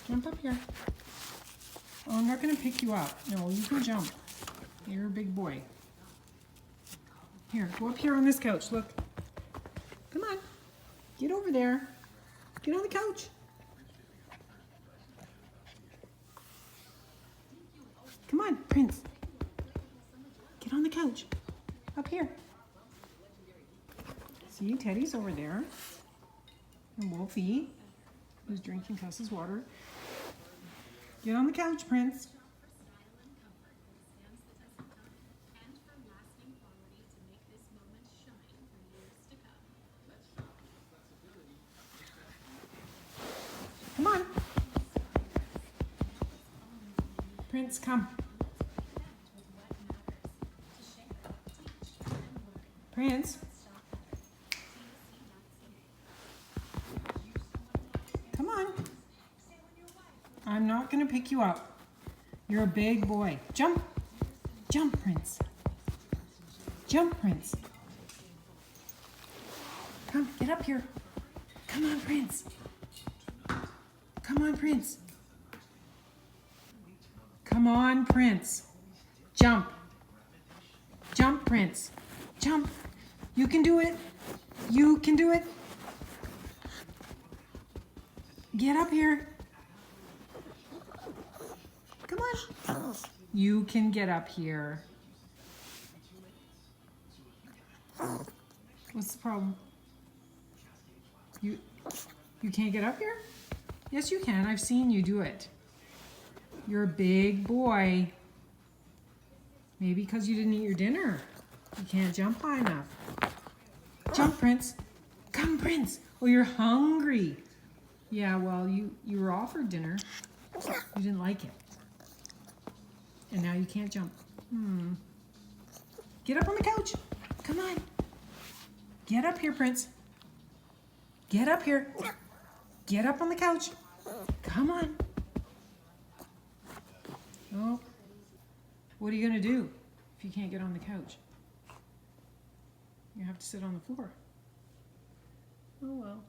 Jump up here. Oh, I'm not going to pick you up. No, you can jump. You're a big boy. Here, go up here on this couch. Look. Come on. Get over there. Get on the couch. Come on, Prince. Get on the couch. Up here. See, Teddy's over there. And Wolfie, who's drinking Cuss's water. Get on the couch, Prince. Come on. Prince, come. Prince. Come on. I'm not going to pick you up. You're a big boy. Jump. Jump, Prince. Jump, Prince. Come, get up here. Come on, Prince. Come on, Prince. Come on, Prince. Jump. Jump, Prince. Jump. You can do it. You can do it. Get up here. Come on. You can get up here. What's the problem? You can't get up here? Yes, you can. I've seen you do it. You're a big boy. Maybe because you didn't eat your dinner. You can't jump high enough. Jump, Prince. Come, Prince. Oh, you're hungry. Yeah, well, you were offered dinner. You didn't like it. And now you can't jump. Get up on the couch. Come on. Get up here, Prince. Get up here. Get up on the couch. Come on. Oh. What are you going to do if you can't get on the couch? You have to sit on the floor. Oh, well.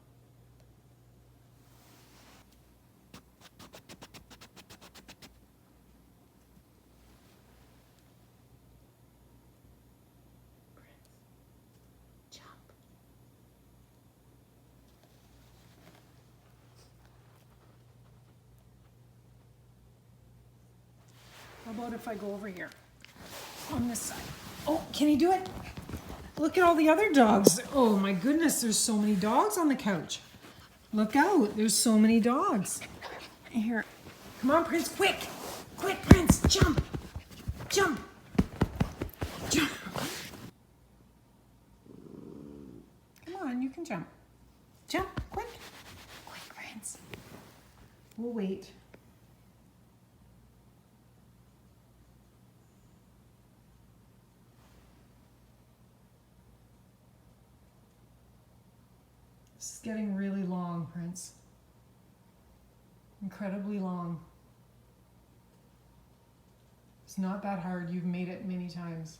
How about if I go over here on this side? Oh, can he do it? Look at all the other dogs. Oh my goodness, there's so many dogs on the couch. Look out, there's so many dogs. Here, come on, Prince, quick. Quick, Prince, jump. Jump. Jump. Come on, you can jump. Jump, quick. Quick, Prince. We'll wait. This is getting really long, Prince. Incredibly long. It's not that hard. You've made it many times.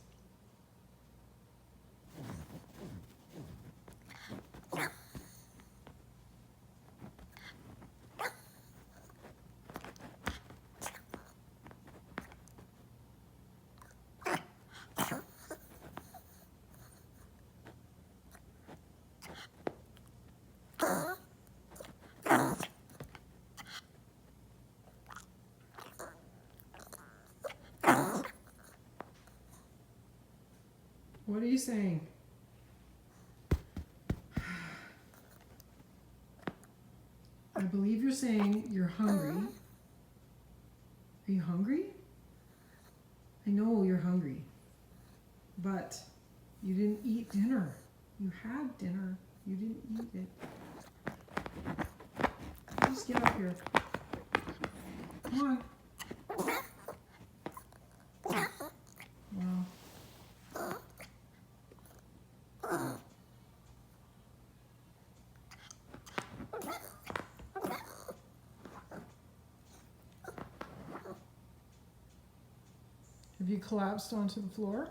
What are you saying? I believe you're saying you're hungry. Are you hungry? I know you're hungry, but you didn't eat dinner. You had dinner. You didn't eat it. Just get up here. Come on. Wow. Have you collapsed onto the floor?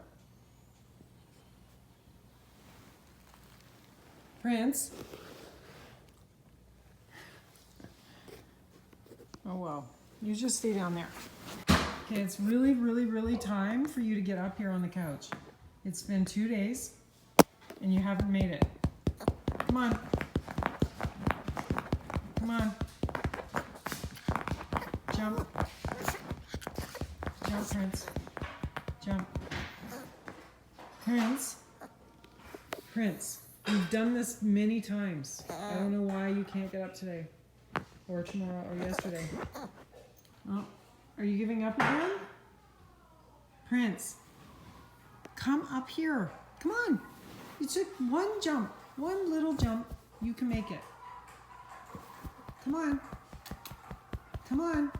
Prince? Oh well, you just stay down there. Okay, it's really, really, really time for you to get up here on the couch. It's been 2 days and you haven't made it. Come on. Come on. Jump. Jump, Prince. Jump. Prince. Prince. You've done this many times. I don't know why you can't get up today. Or tomorrow or yesterday. Oh, are you giving up again? Prince. Come up here. Come on. You took one jump. One little jump. You can make it. Come on. Come on.